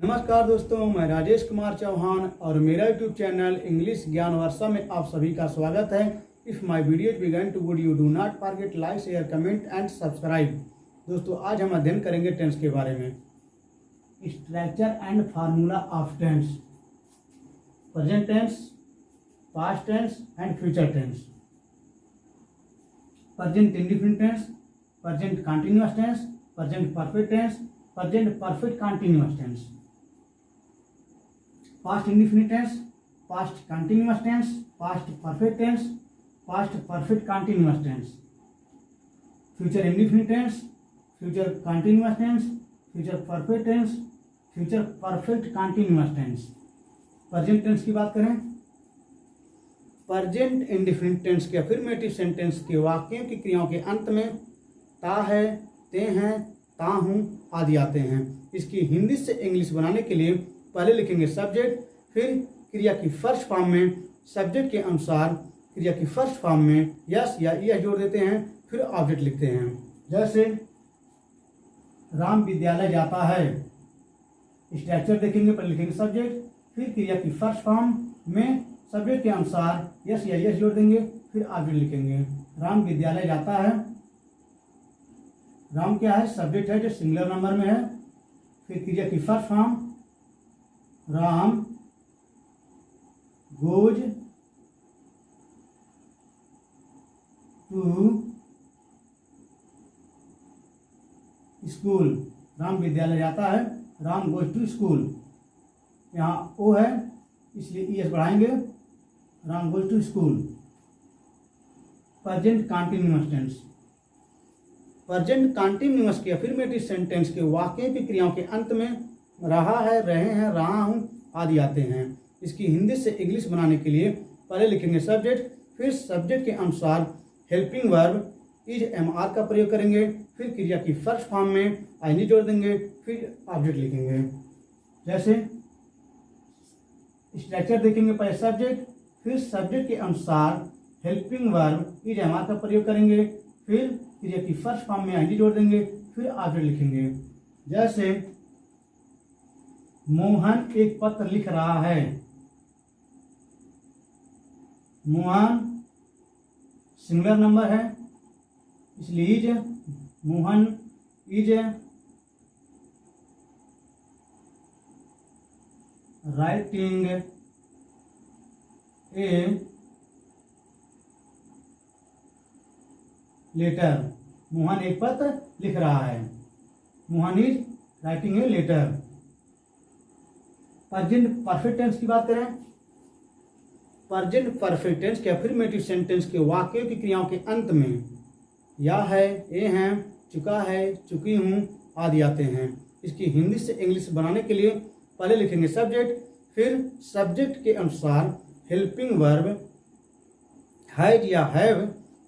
नमस्कार दोस्तों, मैं राजेश कुमार चौहान और मेरा यूट्यूब चैनल इंग्लिश ज्ञान वर्षा में आप सभी का स्वागत है। If my videos begin to good you do not forget like share comment and subscribe. दोस्तों, आज हम अध्ययन करेंगे टेंस के बारे में। Structure and formula of tense, present tense, past tense and future tense, present indefinite tense, present continuous tense, present perfect tense, present perfect continuous tense, past indefinite tense, past continuous tense, past perfect tense, past perfect continuous tense, future indefinite tense, future continuous tense, future perfect tense, future perfect continuous tense। present tense की बात करें, present indefinite tense के affirmative sentence के वाक्यों की क्रियाओं के अंत में ता है, ते हैं, ता हूँ आदि आते हैं। इसकी हिंदी से इंग्लिश बनाने के लिए पहले लिखेंगे सब्जेक्ट, फिर क्रिया की फर्स्ट फॉर्म में सब्जेक्ट के अनुसार क्रिया की फर्स्ट फॉर्म में यस या यह जोड़ देते हैं, फिर ऑब्जेक्ट लिखते हैं। जैसे राम विद्यालय जाता है, स्ट्रक्चर देखेंगे, पहले लिखेंगे सब्जेक्ट, फिर क्रिया की फर्स्ट फॉर्म में सब्जेक्ट के अनुसार यस या यस जोड़ देंगे, फिर ऑब्जेक्ट लिखेंगे। राम विद्यालय जाता है, राम क्या है, सब्जेक्ट है जो सिंगुलर नंबर में है, फिर क्रिया की first form Ram goes to school, Ram विद्यालय जाता है, राम गोज टू स्कूल। यहाँ ओ है इसलिए एस बढ़ाएंगे, Ram goes to school. Present continuous tense, present continuous के अफर्मेटिव सेंटेंस के वाक्य की क्रियाओं के अंत में रहा है, रहे हैं, रहा हूँ आदि आते हैं। इसकी हिंदी से इंग्लिश बनाने के लिए पहले लिखेंगे सब्जेक्ट, फिर सब्जेक्ट के अनुसार helping verb is am are का प्रयोग करेंगे, फिर क्रिया की फर्स्ट फॉर्म में आईएनजी जोड़ देंगे, फिर ऑब्जेक्ट लिखेंगे। जैसे स्ट्रक्चर देखेंगे, पहले सब्जेक्ट, फिर सब्जेक्ट के अनुसार helping verb is am are का प्रयोग करेंगे, फिर क्रिया की फर्स्ट फॉर्म में आईएनजी जोड़ देंगे, फिर ऑब्जेक्ट लिखेंगे। जैसे मोहन एक पत्र लिख रहा है, मोहन सिंगुलर नंबर है इसलिए is, Mohan is writing a letter, Mohan एक पत्र लिख रहा है, Mohan is writing a letter. Present perfect tense की बात करें, प्रेजेंट परफेक्ट टेंस के अफर्मेटिव सेंटेंस के वाक्यों की क्रियाओं के अंत में या है, ए हैं, चुका है, चुकी हूँ आदि आते हैं। इसकी हिंदी से इंग्लिश बनाने के लिए पहले लिखेंगे सब्जेक्ट, फिर सब्जेक्ट के अनुसार हेल्पिंग वर्ब हैज या हैव,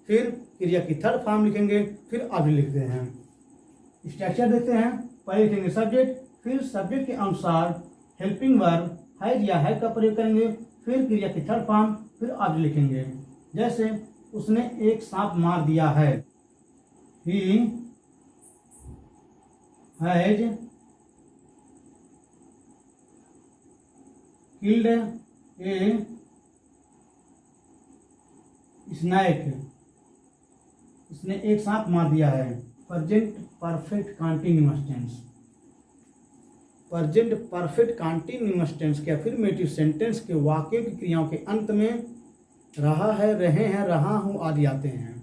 फिर क्रिया की थर्ड फॉर्म लिखेंगे, फिर ऑब्जेक्ट लिखते हैं। स्ट्रक्चर देखते हैं, पहले लिखेंगे सब्जेक्ट, फिर सब्जेक्ट के अनुसार हेल्पिंग वर्ब हैज या हैव का प्रयोग करेंगे, फिर क्रिया की थर्ड फॉर्म, फिर ऑब्जेक्ट लिखेंगे। जैसे उसने एक सांप मार दिया है, he has killed a snake, उसने एक सांप मार दिया है। Present perfect continuous tense, present perfect continuous tense के अफर्मेटिव सेंटेंस के वाक्य की क्रियाओं के अंत में रहा है, रहे हैं, रहा हूँ आदि आते हैं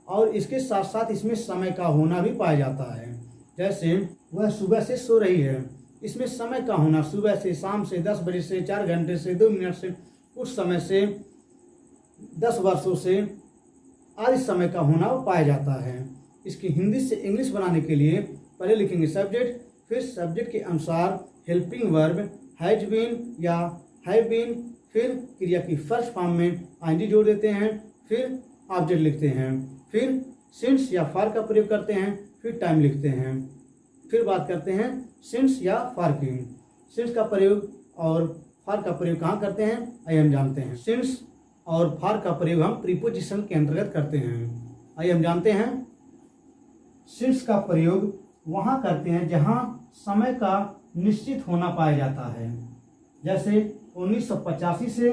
और इसके साथ साथ इसमें समय का होना भी पाया जाता है। जैसे वह सुबह से सो रही है, इसमें समय का होना सुबह से, शाम से, 10 बजे से, 4 घंटे से, 2 मिनट से, कुछ समय से, 10 वर्षों से आदि समय का होना पाया जाता है। इसकी हिंदी से इंग्लिश बनाने के लिए पहले लिखेंगे सब्जेक्ट, फिर सब्जेक्ट के अनुसार हेल्पिंग वर्ब हैज बीन या हैव बीन, फिर क्रिया की फर्स्ट फॉर्म में आईएनजी जोड़ देते हैं, फिर ऑब्जेक्ट लिखते हैं, फिर सिंस या फॉर का प्रयोग करते हैं, फिर टाइम लिखते हैं। फिर बात करते हैं सिंस या फॉर की। सिंस का प्रयोग और फॉर का प्रयोग कहाँ करते हैं आइए हम जानते हैं। सिंस और फॉर का प्रयोग हम प्रीपोजिशन के अंतर्गत करते हैं। आइए हम जानते हैं सिंस का प्रयोग वहाँ करते हैं जहाँ समय का निश्चित होना पाया जाता है। जैसे 1985 से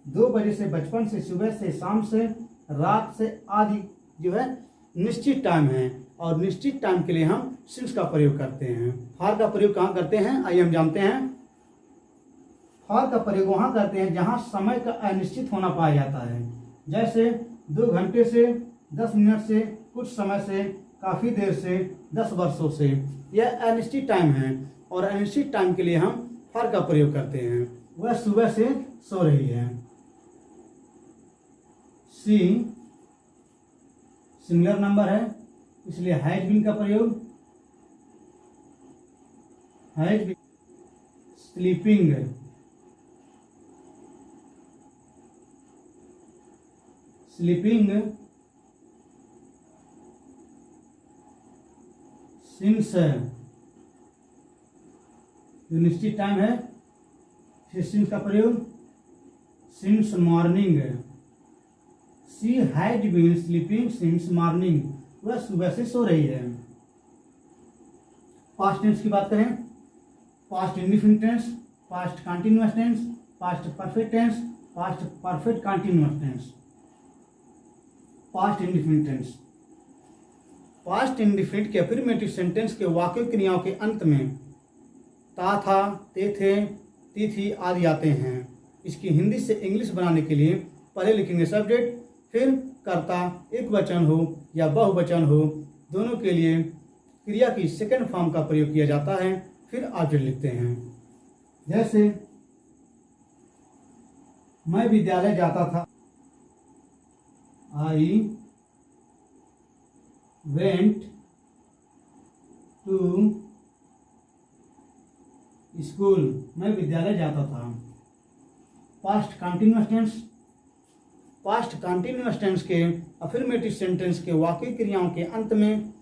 2 बजे से, बचपन से, सुबह से, शाम से, रात से आदि जो है निश्चित टाइम है, और निश्चित टाइम के लिए हम सिंस का प्रयोग करते हैं। फॉर का प्रयोग कहाँ करते हैं, आइए हम जानते हैं। फॉर का प्रयोग वहाँ करते हैं जहाँ समय का अनिश्चित होना पाया जाता है। जैसे 2 घंटे से, 10 मिनट से, कुछ समय से, काफ़ी देर से, 10 वर्षों से, यह अनिश्चित टाइम है, और अनिश्चित टाइम के लिए हम फॉर का प्रयोग करते हैं। वह सुबह से सो रही है। सी सिंगुलर नंबर है, इसलिए हैज बीन का प्रयोग, has been sleeping, sleeping since, जो निश्चित टाइम है, फिर सिंस का प्रयोग, since morning. She had been sleeping since morning, वह सुबह से सो रही है। पास्ट टेंस की बात करें, past indefinite tense, past continuous tense, past perfect tense, past perfect continuous tense. Past indefinite tense, past indefinite के अफर्मेटिव सेंटेंस के वाक्य क्रियाओं के अंत में ता था, ते थे, ती थी आदि आते हैं। इसकी हिंदी से इंग्लिश बनाने के लिए पहले लिखेंगे सब्जेक्ट, फिर कर्ता एक वचन हो या बहुवचन हो, दोनों के लिए क्रिया की सेकंड फॉर्म का प्रयोग किया जाता है, फिर ऑब्जेक्ट लिखते हैं। जैसे मैं विद्यालय जाता था, आई वेंट टू स्कूल, मैं विद्यालय जाता था। Past continuous tense, past continuous tense के अफर्मेटिव सेंटेंस के वाक्य क्रियाओं के अंत में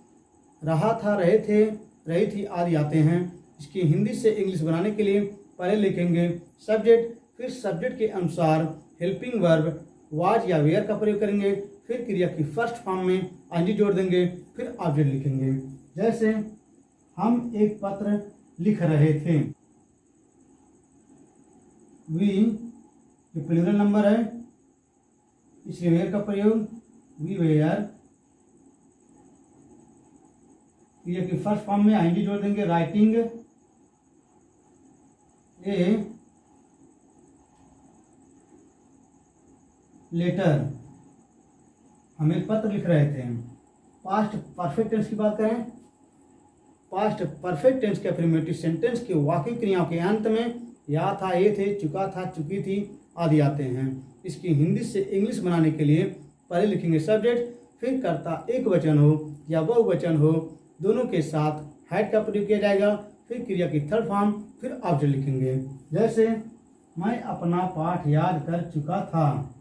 रहा था, रहे थे, रही थी आदि आते हैं। इसकी हिंदी से इंग्लिश बनाने के लिए पहले लिखेंगे सब्जेक्ट, फिर सब्जेक्ट के अनुसार हेल्पिंग वर्ब वाज या वेयर का प्रयोग करेंगे, फिर क्रिया की फर्स्ट फॉर्म में आईएनजी जोड़ देंगे, फिर ऑब्जेक्ट लिखेंगे। जैसे हम एक पत्र लिख रहे थे, वी ये प्लूरल नंबर है, इसलिए वेयर का प्रयोग, वी वेयर। क्रिया की फर्स्ट फॉर्म में आईएनजी जोड़ देंगे, राइटिंग ए लेटर, हम एक पत्र लिख रहे थे। पास्ट परफेक्ट टेंस की बात करें, पास्ट परफेक्ट टेंस के अफर्मेटिव सेंटेंस के वाक्य क्रियाओं के अंत में या था, ये थे, चुका था, चुकी थी आदि आते हैं। इसकी हिंदी से इंग्लिश बनाने के लिए पहले लिखेंगे सब्जेक्ट, फिर कर्ता एक वचन हो या बहुवचन हो, दोनों के साथ हैड का प्रयोग किया जाएगा, फिर क्रिया की थर्ड फॉर्म, फिर ऑब्जेक्ट लिखेंगे। जैसे मैं अपना पाठ याद कर चुका था,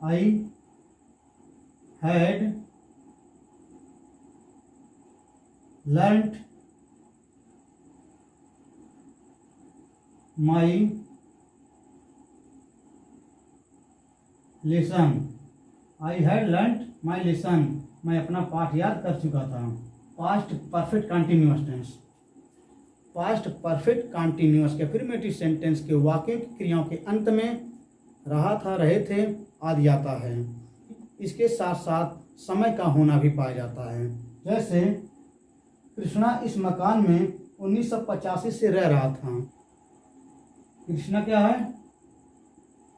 I had learnt my lesson, I had learnt my lesson, मैं अपना पाठ याद कर चुका था। Past perfect continuous tense, past perfect continuous के अफर्मेटिव सेंटेंस के वाक्य की क्रियाओं के अंत में रहा था, रहे थे आदि आता है। इसके साथ साथ समय का होना भी पाया जाता है। जैसे कृष्णा इस मकान में 1985 से रह रहा था। कृष्णा क्या है,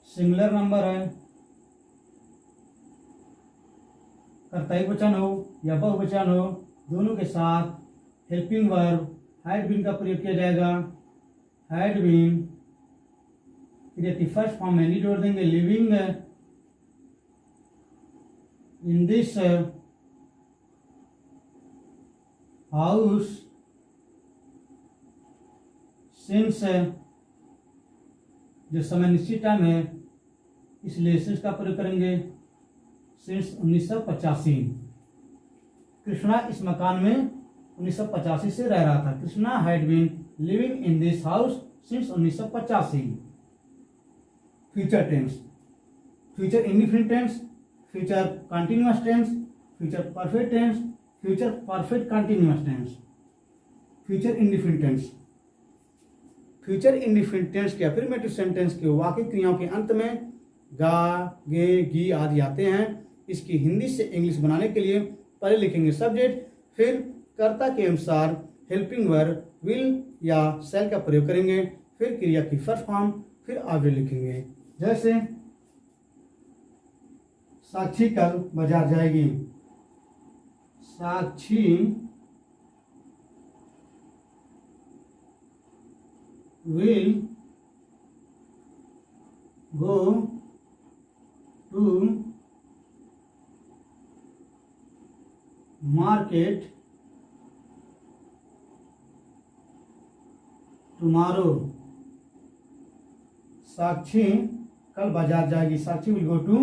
सिंगुलर नंबर है, कर्ता एक वचन हो या बहुवचन हो, दोनों के साथ हेल्पिंग वर्ब हैड बीन का प्रयोग किया जाएगा। हैड बीन क्रिया की फर्स्ट फॉर्म में जोड़ देंगे, living in this house since, जो समय निश्चित टाइम है इसलिए सिंस का प्रयोग करेंगे, सिंस 1985। कृष्णा इस मकान में 1985 से रह रहा था। Krishna had been living in this house since 1985। Future tense, future indefinite tense, future continuous tense, future perfect tense, future perfect continuous tense, future indefinite tense. Future indefinite tense के अफर्मेटिव सेंटेंस के वाक्य क्रियाओं के अंत में गा, गे, गी आदि आते हैं। इसकी हिंदी से इंग्लिश बनाने के लिए पहले लिखेंगे सब्जेक्ट, फिर कर्ता के अनुसार हेल्पिंग वर्ब विल या शैल का प्रयोग करेंगे, फिर क्रिया की फर्स्ट फॉर्म, फिर ऑब्जेक्ट लिखेंगे। जैसे साक्षी कल बाजार जाएगी, Sakshi will go to market tomorrow. Sakshi कल बाजार जाएगी, Sakshi will go to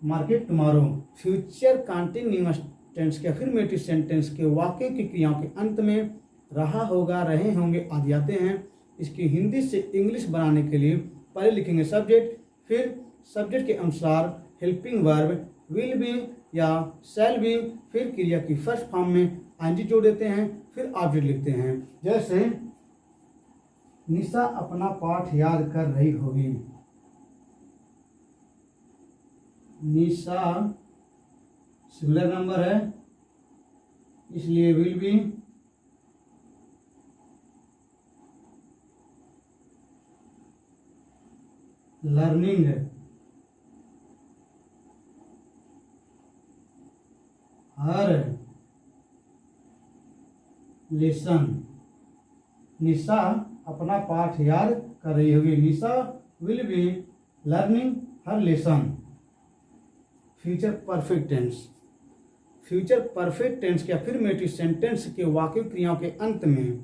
market tomorrow. Future continuous tense के अफर्मेटिव सेंटेंस के वाक्य की क्रियाओं के अंत में रहा होगा, रहे होंगे आदि आते हैं। इसकी हिंदी से इंग्लिश बनाने के लिए पहले लिखेंगे सब्जेक्ट, फिर सब्जेक्ट के अनुसार हेल्पिंग वर्ब विल बी या शैल बी, फिर क्रिया की फर्स्ट फॉर्म में आईएनजी जोड़ देते हैं, फिर ऑब्जेक्ट लिखते हैं। जैसे निशा अपना पाठ याद कर रही होगी, निशा सिंगुलर नंबर है इसलिए will be learning her lesson. Nisha अपना पाठ याद कर रही होगी, Nisha will be learning her lesson. Future perfect tense. Future perfect tense के अफर्मेटिव सेंटेंस के वाक्य क्रियाओं के अंत में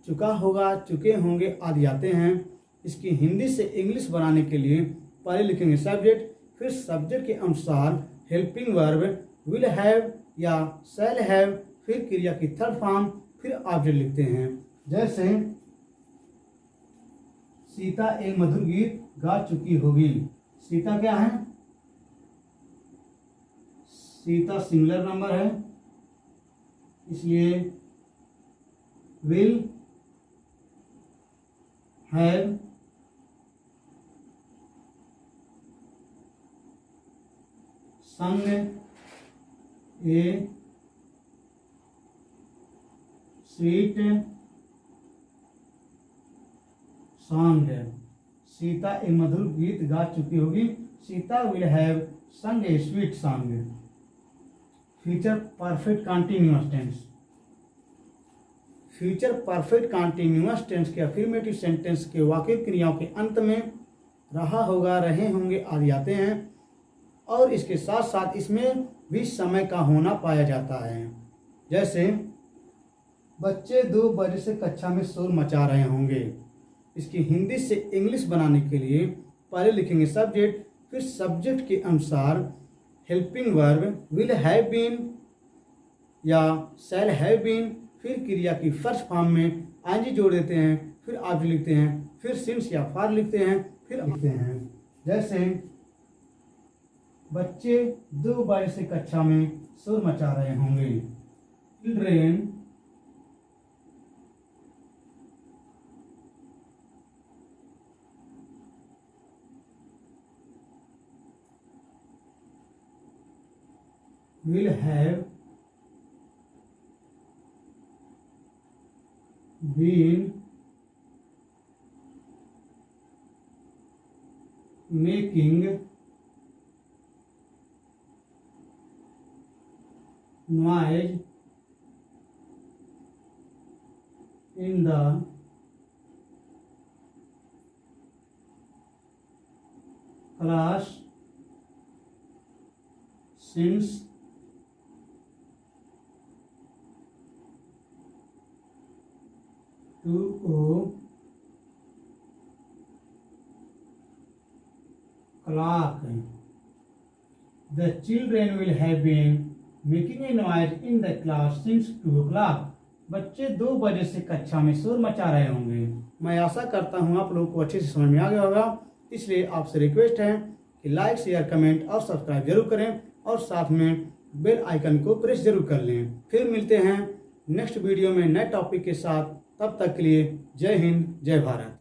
चुका होगा, चुके होंगे आदि आते हैं। इसकी हिंदी से इंग्लिश बनाने के लिए पहले लिखेंगे सब्जेक्ट, फिर सब्जेक्ट के अनुसार हेल्पिंग वर्ब विल हैव या शैल हैव, फिर क्रिया की थर्ड फॉर्म, फिर ऑब्जेक्ट लिखते हैं। जैसे सीता एक मधुर गीत गा चुकी होगी, सीता क्या है, सीता सिंगुलर नंबर है इसलिए will have sung a sweet song. Sita एक मधुर गीत गा चुकी होगी, Sita will have sung a sweet song. Future perfect continuous tense. Future perfect continuous tense के अफर्मेटिव सेंटेंस के वाक्य क्रियाओं के अंत में रहा होगा, रहे होंगे आदि आते हैं और इसके साथ साथ इसमें भी समय का होना पाया जाता है। जैसे बच्चे 2 बजे से कक्षा में शोर मचा रहे होंगे। इसकी हिंदी से इंग्लिश बनाने के लिए पहले लिखेंगे सब्जेक्ट, फिर सब्जेक्ट के अनुसार helping verb will have been या शैल हैव बीन, फिर क्रिया की फर्स्ट फॉर्म में आईएनजी जोड़ देते हैं, फिर ऑब्जेक्ट लिखते हैं, फिर सिंस या फॉर लिखते हैं, फिर लिखते हैं। जैसे बच्चे 2 बजे से कक्षा में शोर मचा रहे होंगे। Children will have been making noise in the class since 2 o'clock. The children will have been making a noise in the class since 2 o'clock. बच्चे 2 बजे से कक्षा में शोर मचा रहे होंगे। मैं आशा करता हूँ आप लोगों को अच्छे से समझ में आ गया होगा। इसलिए आपसे रिक्वेस्ट है कि लाइक, शेयर, कमेंट और सब्सक्राइब जरूर करें और साथ में बेल आइकन को प्रेस जरूर कर लें। फिर मिलते हैं नेक्स्ट वीडियो में नए टॉपिक के साथ। तब तक के लिए जय हिंद, जय भारत।